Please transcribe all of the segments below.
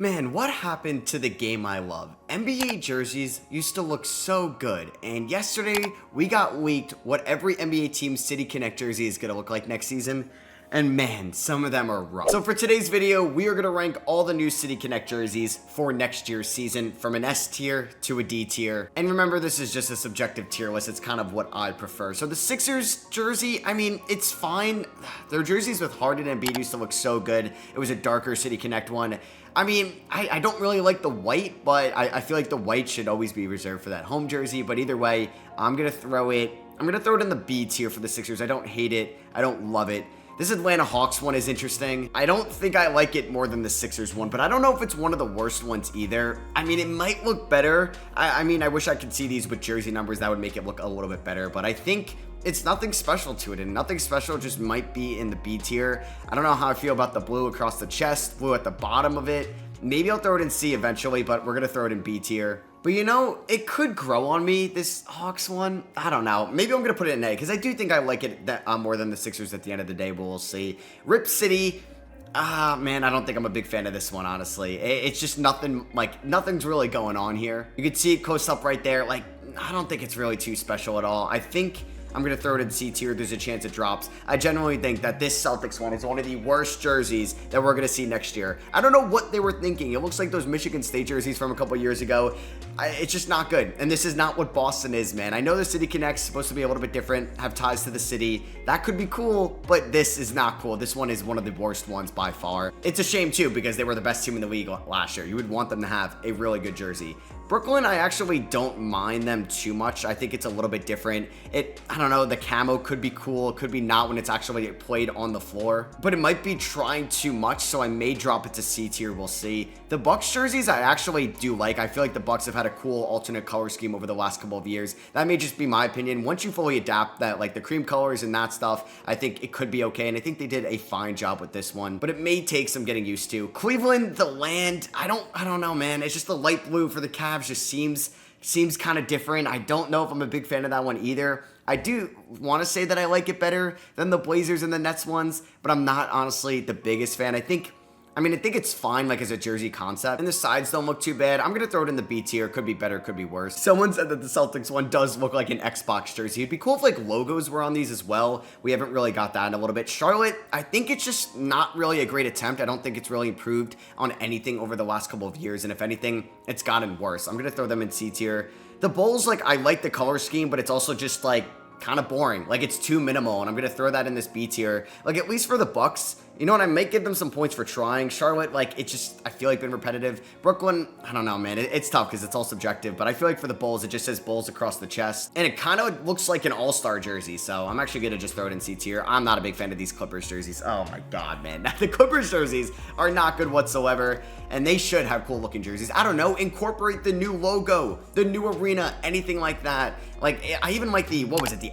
Man, what happened to the game I love? NBA jerseys used to look so good, and yesterday we got leaked what every NBA team's City Connect jersey is going to look like next season, and man, some of them are rough. So for today's video, we are going to rank all the new City Connect jerseys for next year's season, from an S tier to a D tier. And remember, this is just a subjective tier list, it's kind of what I prefer. So the Sixers jersey, I mean, it's fine. Their jerseys with Harden and Embiid used to look so good. It was a darker City Connect one. I mean, I don't really like the white, but I feel like the white should always be reserved for that home jersey. But either way, I'm going to throw it in the B tier for the Sixers. I don't hate it. I don't love it. This Atlanta Hawks one is interesting. I don't think I like it more than the Sixers one, but I don't know if it's one of the worst ones either. I mean, it might look better. I mean, I wish I could see these with jersey numbers. That would make it look a little bit better, but I think it's nothing special to it, and nothing special just might be in the B tier. I don't know how I feel about the blue across the chest, blue at the bottom of it. Maybe I'll throw it in C eventually, but we're going to throw it in B tier. But you know, it could grow on me, this Hawks one. I don't know. Maybe I'm going to put it in A, because I do think I like it more than the Sixers at the end of the day, but we'll see. Rip City. Man, I don't think I'm a big fan of this one, honestly. It's just nothing, like, nothing's really going on here. You can see it close up right there. Like, I don't think it's really too special at all. I think I'm going to throw it in C tier. There's a chance it drops. I genuinely think that this Celtics one is one of the worst jerseys that we're going to see next year. I don't know what they were thinking. It looks like those Michigan State jerseys from a couple years ago. It's just not good. And this is not what Boston is, man. I know the City Connect's supposed to be a little bit different, have ties to the city. That could be cool, but this is not cool. This one is one of the worst ones by far. It's a shame, too, because they were the best team in the league last year. You would want them to have a really good jersey. Brooklyn, I actually don't mind them too much. I think it's a little bit different. I don't know, the camo could be cool. It could be not when it's actually played on the floor. But it might be trying too much, so I may drop it to C tier. We'll see. The Bucks jerseys, I actually do like. I feel like the Bucks have had a cool alternate color scheme over the last couple of years. That may just be my opinion. Once you fully adapt that, like the cream colors and that stuff, I think it could be okay. And I think they did a fine job with this one. But it may take some getting used to. Cleveland, the land, I don't know, man. It's just the light blue for the Cavs just seems kind of different. I don't know if I'm a big fan of that one either. I do want to say that I like it better than the Blazers and the Nets ones, but I'm not honestly the biggest fan. I think it's fine, like, as a jersey concept, and the sides don't look too bad. I'm going to throw it in the B tier. Could be better, could be worse. Someone said that the Celtics one does look like an Xbox jersey. It'd be cool if, like, logos were on these as well. We haven't really got that in a little bit. Charlotte, I think it's just not really a great attempt. I don't think it's really improved on anything over the last couple of years, and if anything, it's gotten worse. I'm going to throw them in C tier. The Bulls, like, I like the color scheme, but it's also just, like, kind of boring. Like, it's too minimal, and I'm going to throw that in this B tier. Like, at least for the Bucks, you know what, I might give them some points for trying. Charlotte, like, it's just, I feel like, been repetitive. Brooklyn, I don't know, man. It's tough because it's all subjective, but I feel like for the Bulls, it just says Bulls across the chest, and it kind of looks like an all-star jersey, so I'm actually going to just throw it in C tier. I'm not a big fan of these Clippers jerseys. Oh my god, man. The Clippers jerseys are not good whatsoever, and they should have cool-looking jerseys. I don't know, incorporate the new logo, the new arena, anything like that. Like, I even like the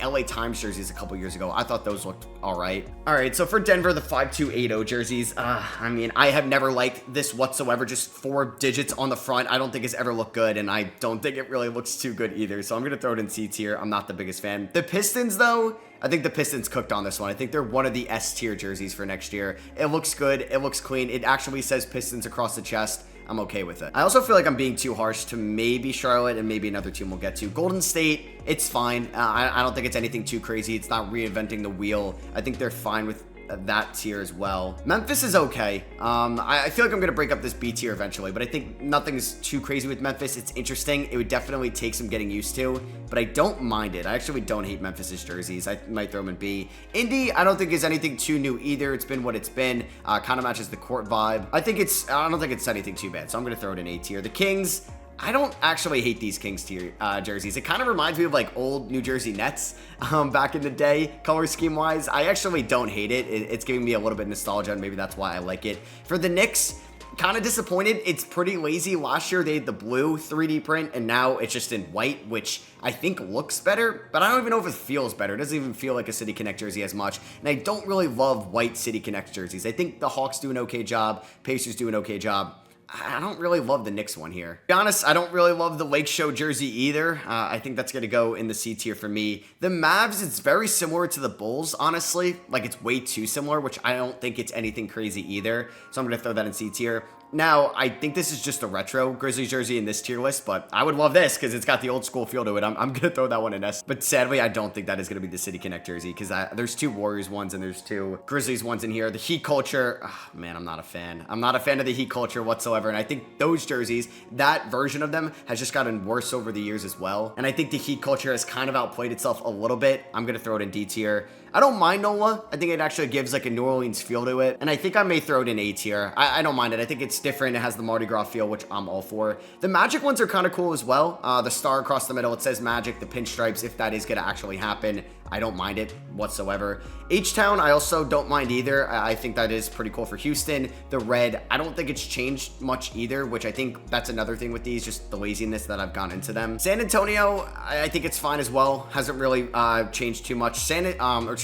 LA Times jerseys a couple years ago. I thought those looked all right. All right, so for Denver, the 5280 jerseys, I mean, I have never liked this whatsoever. Just 4 digits on the front. I don't think it's ever looked good, and I don't think it really looks too good either. So I'm going to throw it in C tier. I'm not the biggest fan. The Pistons, though, I think the Pistons cooked on this one. I think they're one of the S tier jerseys for next year. It looks good. It looks clean. It actually says Pistons across the chest. I'm okay with it. I also feel like I'm being too harsh to maybe Charlotte and maybe another team we'll get to. Golden State, it's fine. I don't think it's anything too crazy. It's not reinventing the wheel. I think they're fine with that tier as well. Memphis is okay. I feel like I'm going to break up this B tier eventually, but I think nothing's too crazy with Memphis. It's interesting. It would definitely take some getting used to, but I don't mind it. I actually don't hate Memphis's jerseys. I might throw them in B. Indy, I don't think is anything too new either. It's been what it's been. Kind of matches the court vibe. I don't think it's anything too bad, so I'm going to throw it in A tier. The Kings, I don't actually hate these Kings tier jerseys. It kind of reminds me of, like, old New Jersey Nets back in the day, color scheme wise. I actually don't hate it. It's giving me a little bit of nostalgia, and maybe that's why I like it. For the Knicks, kind of disappointed. It's pretty lazy. Last year they had the blue 3D print, and now it's just in white, which I think looks better, but I don't even know if it feels better. It doesn't even feel like a City Connect jersey as much, and I don't really love white City Connect jerseys. I think the Hawks do an okay job. Pacers do an okay job. I don't really love the Knicks one here. To be honest, I don't really love the Lake Show jersey either. I think that's going to go in the C tier for me. The Mavs, it's very similar to the Bulls, honestly. Like, it's way too similar, which I don't think it's anything crazy either. So I'm going to throw that in C tier. Now, I think this is just a retro Grizzlies jersey in this tier list, but I would love this because it's got the old school feel to it. I'm going to throw that one in S. But sadly, I don't think that is going to be the City Connect jersey because there's 2 Warriors ones and there's 2 Grizzlies ones in here. The Heat culture, man, I'm not a fan. I'm not a fan of the Heat culture whatsoever. And I think those jerseys, that version of them has just gotten worse over the years as well. And I think the Heat culture has kind of outplayed itself a little bit. I'm going to throw it in D tier. I don't mind NOLA. I think it actually gives like a New Orleans feel to it. And I think I may throw it in A tier. I don't mind it. I think it's different. It has the Mardi Gras feel, which I'm all for. The Magic ones are kind of cool as well. The star across the middle, it says Magic, the pinstripes, if that is going to actually happen. I don't mind it whatsoever. H-Town, I also don't mind either. I think that is pretty cool for Houston. The red, I don't think it's changed much either, which I think that's another thing with these, just the laziness that I've gone into them. San Antonio, I think it's fine as well. Hasn't really changed too much.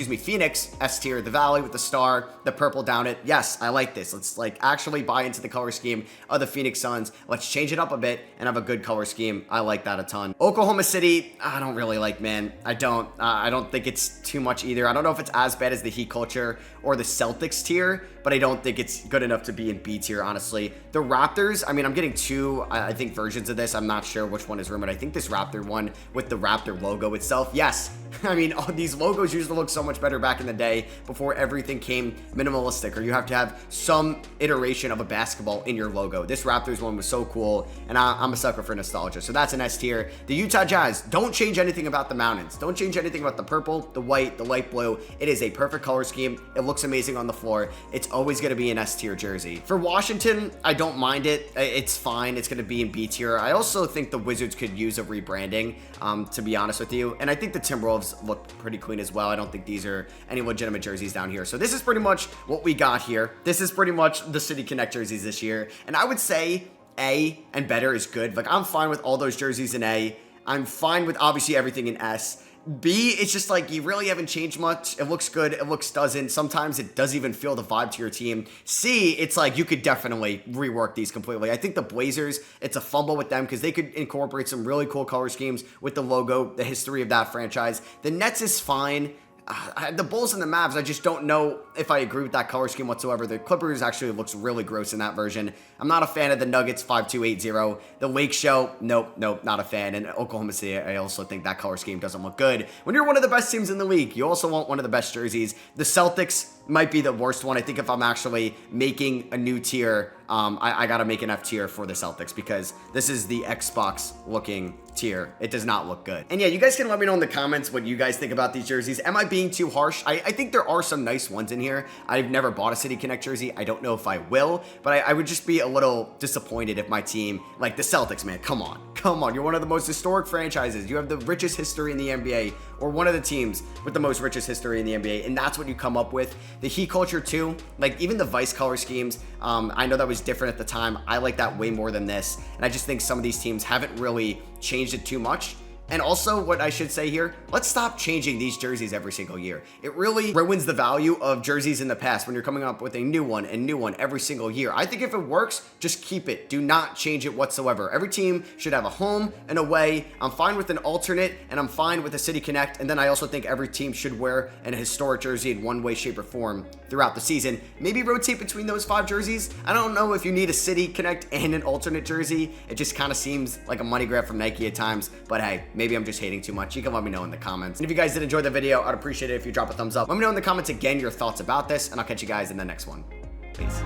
Phoenix, S tier, the Valley with the star, the purple down it. Yes, I like this. Let's like actually buy into the color scheme of the Phoenix Suns. Let's change it up a bit and have a good color scheme. I like that a ton. Oklahoma City, I don't really like, man. I don't think it's too much either. I don't know if it's as bad as the Heat culture or the Celtics tier, but I don't think it's good enough to be in B tier, honestly. The Raptors, I mean, I'm getting 2, I think, versions of this. I'm not sure which one is rumored. I think this Raptor one with the Raptor logo itself. Yes, I mean, all these logos used to look so much better back in the day before everything came minimalistic, or you have to have some iteration of a basketball in your logo. This Raptors one was so cool, and I'm a sucker for nostalgia. So that's an S tier. The Utah Jazz, don't change anything about the mountains. Don't change anything about the purple, the white, the light blue. It is a perfect color scheme. It looks amazing on the floor. It's always going to be an S tier jersey. For Washington, I don't mind it. It's fine. It's going to be in B tier. I also think the Wizards could use a rebranding, to be honest with you. And I think the Timberwolves look pretty clean as well. I don't think these are any legitimate jerseys down here. So this is pretty much what we got here. This is pretty much the City Connect jerseys this year. And I would say A and better is good. Like, I'm fine with all those jerseys in A. I'm fine with obviously everything in S. B, it's just like you really haven't changed much. It looks good. It looks doesn't. Sometimes it doesn't even feel the vibe to your team. C, it's like you could definitely rework these completely. I think the Blazers, it's a fumble with them because they could incorporate some really cool color schemes with the logo, the history of that franchise. The Nets is fine. The Bulls and the Mavs, I just don't know if I agree with that color scheme whatsoever. The Clippers actually looks really gross in that version. I'm not a fan of the Nuggets 5280. The Lake Show, nope, not a fan. And Oklahoma City, I also think that color scheme doesn't look good. When you're one of the best teams in the league, you also want one of the best jerseys. The Celtics might be the worst one. I think if I'm actually making a new tier, I gotta make an F tier for the Celtics because this is the Xbox looking tier. It does not look good. And yeah, you guys can let me know in the comments what you guys think about these jerseys. Am I being too harsh? I think there are some nice ones in here. I've never bought a City Connect jersey. I don't know if I will, but I would just be a little disappointed if my team, like the Celtics, man, come on. You're one of the most historic franchises. You have the richest history in the NBA, or one of the teams with the most richest history in the NBA, and that's what you come up with. The Heat culture too, like even the Vice color schemes, I know that was different at the time. I like that way more than this, and I just think some of these teams haven't really changed it too much. And also, what I should say here, let's stop changing these jerseys every single year. It really ruins the value of jerseys in the past when you're coming up with a new one every single year. I think if it works, just keep it. Do not change it whatsoever. Every team should have a home and away. I'm fine with an alternate, and I'm fine with a City Connect. And then I also think every team should wear an historic jersey in one way, shape, or form throughout the season. Maybe rotate between those 5 jerseys. I don't know if you need a City Connect and an alternate jersey. It just kind of seems like a money grab from Nike at times. But hey, maybe I'm just hating too much. You can let me know in the comments. And if you guys did enjoy the video, I'd appreciate it if you drop a thumbs up. Let me know in the comments again your thoughts about this, and I'll catch you guys in the next one. Peace.